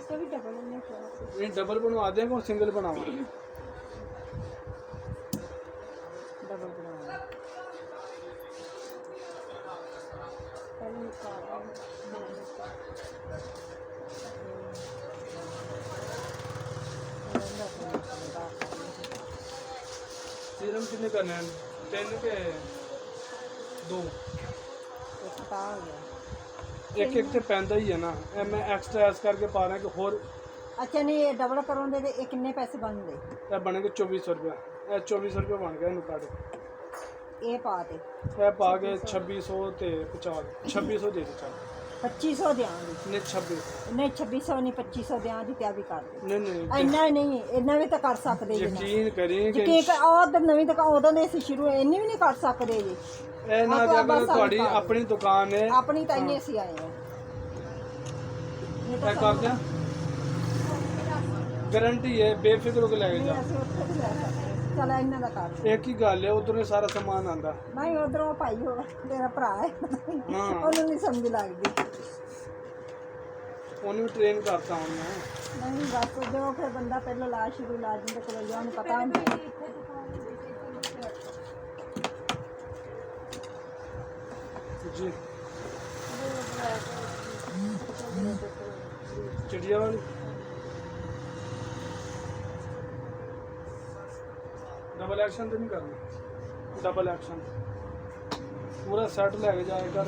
इसका भी डबल नहीं किया। नहीं डबल बनवा देंगे और सिंगल बनावा। डबल बनाना पहले निकाल सीरम कितने करने हैं? 10 के 2 पता हो गया। एक एक तो पैंदा ही है ना, मैं एक्स्ट्रा ऐस करके पा रहा है कि होर अच्छा नहीं ये डबल करोगे तो ये कितने पैसे बनते? ਇਹ ਬਣेगा 2400 रुपया। 2400 रुपया बन गया इनू काट ये पा दे ਇਹ ਪਾ ਕੇ 2600 ਤੇ 50 2600 ਦੇ ਦੇ ਚੱਲ 2500 देंगे। ਨਹੀਂ 2600 नहीं 2600 नहीं 2500 देंगे क्या भी कर दे। ਨਹੀਂ ਨਹੀਂ ਇੰਨਾ ਨਹੀਂ ਇੰਨਾ ਵੀ ਤਾਂ ਕਰ ਸਕਦੇ ਜੀ ਨਾ। ਯਕੀਨ ਕਰੀ ਕਿ ਕਿ ਉਹ ਤਾਂ ਨਵੀਂ ਦੁਕਾਨ ਉਦੋਂ ਦੇ ਅਸੀਂ ਸ਼ੁਰੂ ਇੰਨੀ ਵੀ ਨਹੀਂ ਕਰ ਸਕਦੇ ਜੀ। ਇਹ ਨਾ ਕਿ ਅਗਰ ਤੁਹਾਡੀ ਆਪਣੀ ਦੁਕਾਨ ਹੈ ਆਪਣੀ ਤਾਂ ਇੰਨੀ ਅਸੀਂ ਆਏ ਹਾਂ ਇਹ ਕਰ ਦਿਆਂ ਗਾਰੰਟੀ ਹੈ ਬੇਫਿਕਰ ਹੋ ਕੇ ਲੈ ਕੇ ਜਾ। ਅਸੀਂ ਉੱਥੇ ਵੀ ਲੈ ਸਕਦੇ ਚਲ ਇਹਨਾਂ ਦਾ ਕਰ ਇੱਕ ਹੀ ਗੱਲ ਹੈ ਉਧਰੋਂ ਸਾਰਾ ਸਮਾਨ ਆਂਦਾ ਨਹੀਂ ਉਧਰੋਂ ਭਾਈ ਹੋ ਤੇਰਾ ਭਰਾ ਹੈ ਉਹਨੂੰ ਨਹੀਂ ਸਮਝ ਲੱਗਦੀ। ਉਹਨੂੰ ਵੀ ਟ੍ਰੇਨ ਕਰਤਾ ਹੁਣ ਮੈਂ ਨਹੀਂ ਬਸ ਜੋ ਫਿਰ ਬੰਦਾ ਪਹਿਲਾਂ ਲਾ ਸ਼ੁਰੂ ਲਾ ਜਿੰਦੇ ਕੋਲ ਜਾ ਉਹਨੂੰ ਪਤਾ ਹੁੰਦਾ ਜੀ चिड़िया वाली डबल एक्शन तो नहीं करना, डबल एक्शन पूरा सेट लैके जाए कर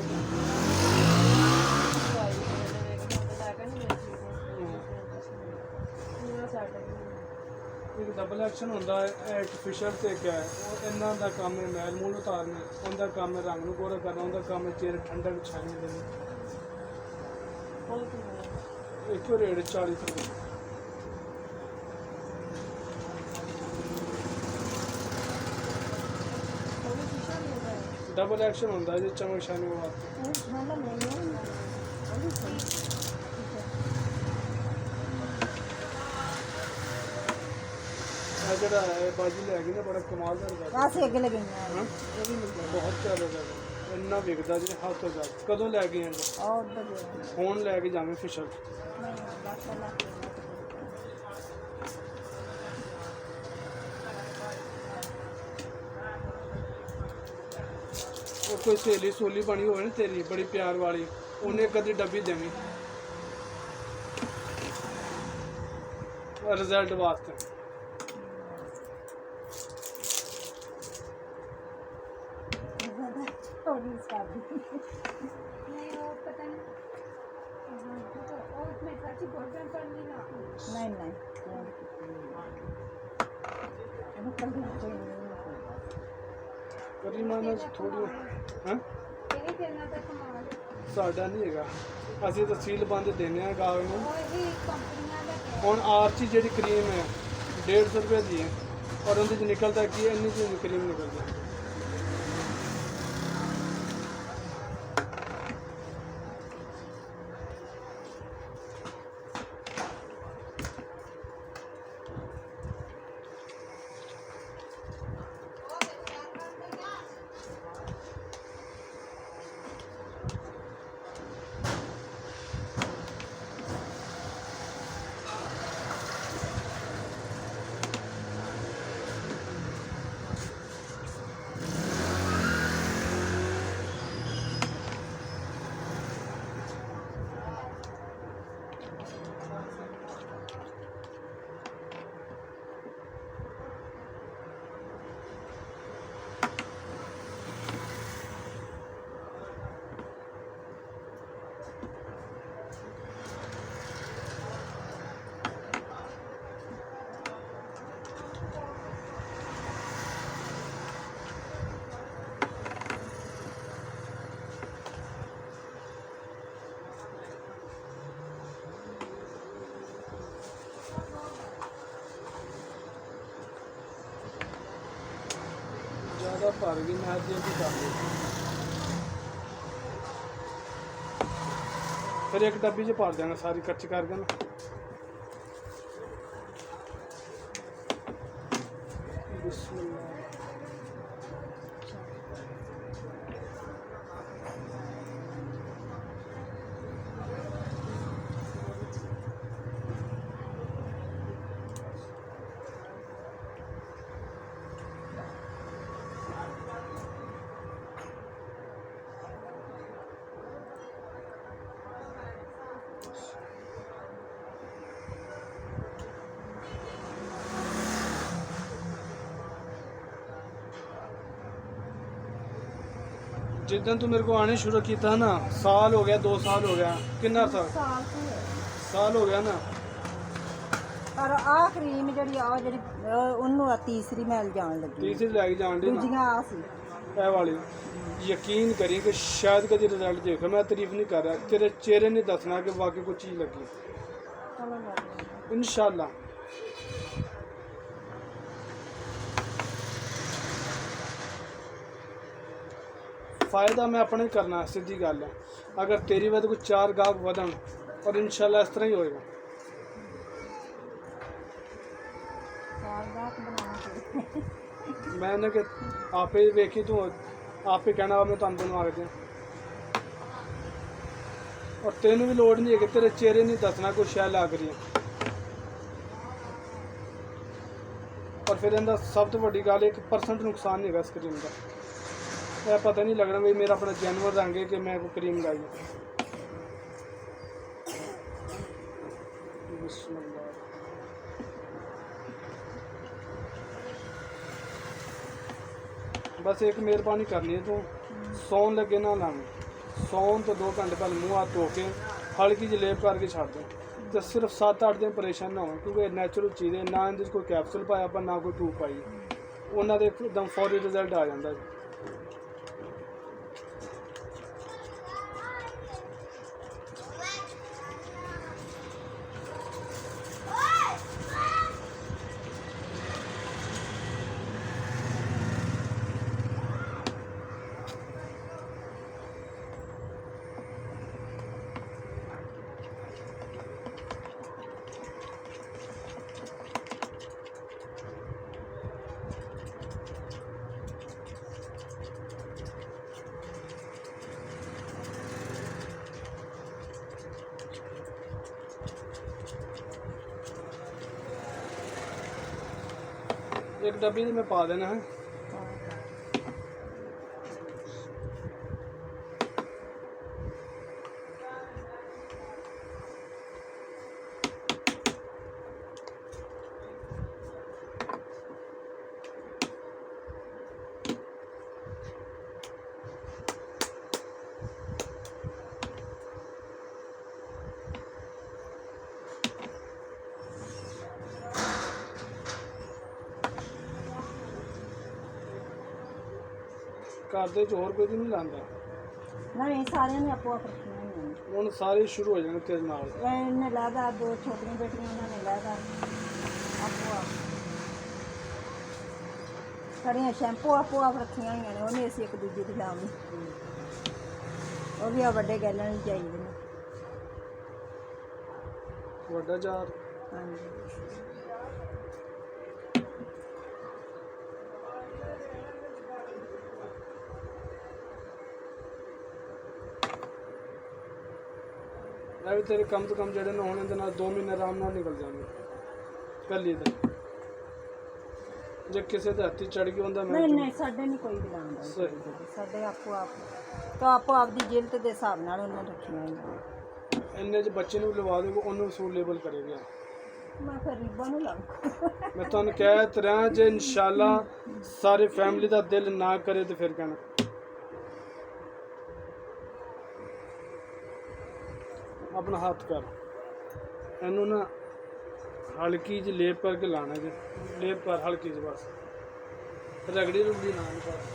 एक डबल एक्शन होंदा है आर्टिफिशियल ते क्या है वो इन्ना दा काम है मैल मूल उतारने उनका काम है रंग नूं गोरा करना उनका काम है चेहरे ठंडक छाने देनी। एक रेट 40 रुपये डबल एक्शन होंदा है जो चमक छाने वास्ते। ਜਿਹੜਾ ਹੈ ਬਾਜੀ ਲੈ ਗਈ ਨਾ ਬੜਾ ਕਮਾਲ ਦਾ ਲੱਗਾ ਆਸੇ ਅੱਗੇ ਲੱਗੀਆਂ ਹਾਂ ਇਹ ਵੀ ਮਿਲ ਬਹੁਤ ਚੱਲਦਾ ਇੰਨਾ ਵਿਕਦਾ ਜਿਹੜੇ ਹੱਥ ਤੋਂ ਜਾ ਕਦੋਂ ਲੈ ਗਏ ਆਂ ਔਰ ਉਧਰ ਹੁਣ ਲੈ ਕੇ ਜਾਵੇਂ ਫਿਸ਼ਰ ਨਹੀਂ ਬਸ ਲਾ ਉਹ ਕੋਈ ਸਹੇਲੀ ਸੋਲੀ ਬਣੀ ਹੋਵੇ ਨਾ ਤੇਰੀ ਬੜੀ ਪਿਆਰ ਵਾਲੀ ਉਹਨੇ ਕਦੀ ਡੱਬੀ ਦੇਵੀਂ ਰਿਜ਼ਲਟ ਵਾਸਤੇ। नहीं नहीं ਕਰੀ ਮਾਨਾ ਥੋੜੀ ਹਾਂ ਸਾਡਾ ਨਹੀਂ ਹੈਗਾ ਅਸੀਂ ਤਾਂ ਸੀਲ ਬੰਦ ਦਿੰਦੇ ਆ ਗਾਹਕ ਨੂੰ। ਹੁਣ ਆਰਚੀ ਜਿਹੜੀ ਕਰੀਮ ਹੈ 150 ਰੁਪਏ ਦੀ ਹੈ ਔਰ ਉਹਦੇ ਚ ਨਿਕਲਦਾ ਕੀ ਹੈ ਇੰਨੀ ਜਿਹੀ ਕਰੀਮ ਨਿਕਲਦੀ ਹੈ। ज़्यादा भर गई मैं अज भी कर ली फिर एक डब्बी च भर देना सारी कच्ची करके ना। जिदन तू मेरे को आने शुरू किया ना, साल हो गया, 2 साल हो गया, कितना ਸਾਲ ਤੋਂ ਹੋਇਆ। साल हो गया ना। ਪਰ ਆਹ ਕਰੀਮ ਜਿਹੜੀ ਆ ਜਿਹੜੀ ਉਹਨੂੰ ਆ ਤੀਸਰੀ ਮੈਲ ਜਾਣ ਲੱਗੀ तीसरी लैके जान दी ना ਦੂਜੀਆਂ ਆ ਸੀ ਇਹ ਵਾਲੀ। यकीन करी कि शायद कभी रिजल्ट देखो, मैं तारीफ नहीं कर रहा, तेरे चेहरे ने दसना कि वाकई कुछ चीज़ लगी ਚਲੋ ਲੱਗ इंशाल्लाह। फ़ायदा मैं अपना ही करना, सीधी गल है। अगर तेरी वजह कोई 4 गाहक वधन और इंशाल्लाह इस तरह ही होएगा। ਸਾਲ ਬਣਾਉਣਾ ਚਾਹੀਦਾ मैंने कि आपे वेखी तू आप ही कहना मैं तुम बनवा के दियां, और तेन भी लोड़ नहीं है कि तेरे चेहरे नहीं दसना कोई शैल लग रही है। और फिर इनका सब तो वड्डी गल 1% नुकसान नहीं है इस क्रीम का। यह पता नहीं लगना भी मेरा अपना जानवर रंग है कि मैं कोई क्रीम लाई है। बिस्मिल्लाह। बस एक मेहरबानी करनी है, तू सौन लगे ना लाने, सौन तो 2 घंटे पहले मुँह हाथ धो के हल्की जी लेप करके छड़ दें, तो सिर्फ 7-8 दिन परेशान ना हो, क्योंकि नैचुरल चीज़ है ना, इहदे कोई कैप्सूल पाया पर ना कोई ट्यूब पाई, उन्होंने एकदम फौरी रिजल्ट आ जाता है। एक डब्बी में पा देना है। घर दे च होर कोई नहीं लांदा, ਨਹੀਂ ਸਾਰਿਆਂ ਨੇ ਆਪੋ ਆਪ ਰੱਖੀਆਂ ਹੋਈਆਂ ਨੇ। ਹੁਣ ਸਾਰੇ ਸ਼ੁਰੂ ਹੋ ਜਾਣੇ ਤੇਰੇ ਨਾਲ। ਇਹਨੇ ਲੈਦਾ 2 ਛੋਟੀਆਂ ਬੇਟੀਆਂ ਉਹਨਾਂ ਨੇ ਲੈਦਾ ਆਪੋ ਆਪ ਸਾਰੀਆਂ ਸ਼ੈਂਪੂ ਆਪੋ ਆਪ ਰੱਖੀਆਂ ਹੋਈਆਂ ਨੇ, ਉਹਨੇ ਅਸੀਂ ਇੱਕ ਦੂਜੇ ਦੀ ਲਾਉਣੀ, ਉਹ ਵੀ ਆ ਵੱਡੇ ਗੈਲਨ ਹੀ ਚਾਹੀਦੇ ਨੇ। ਵੱਡਾ ਜਾਰ ਹਾਂਜੀ मैं भी तेरे कम तो कम जड़े ना होने देना 2 महीने आराम नाल निकल जाने पहली दिन। जे किसी के हत्थी चढ़ गया होंदा मैं ਨਹੀਂ ਨਹੀਂ ਸਾਡੇ ਨਹੀਂ ਕੋਈ ਵੀ ਲਾਉਂਦਾ, सही ਸਾਡੇ ਆਪੋ ਆਪ ਤਾਂ ਆਪੋ ਆਪ ਦੀ ਜਿਲਤ ਦੇ ਹਿਸਾਬ ਨਾਲ ਉਹਨਾਂ ਰੱਖੀਆਂ ਹੋਈਆਂ। इन्ने च बच्चे ਨੂੰ ਲਵਾ ਦੇਗਾ ਉਹਨੂੰ ਸੂਟ ਲੇਬਲ ਕਰੇਗਾ। ਮੈਂ ਫਿਰ ਰਿਬਨ ਨੂੰ ਲਾਉਂਗਾ। मैं ਤੁਹਾਨੂੰ ਕਹਿ ਤੇ ਰਿਹਾ ਜੇ ਇਨਸ਼ਾਅੱਲਾ ਸਾਰੇ ਫੈਮਿਲੀ ਦਾ ਦਿਲ ਨਾ ਕਰੇ ਤੇ ਫਿਰ ਕਹਿਣਾ। अपना हाथ कर इनू ना हल्की जी लेप करके लाना जी, लेप कर हल्की जी बस, रगड़ी रुगड़ी ना बस।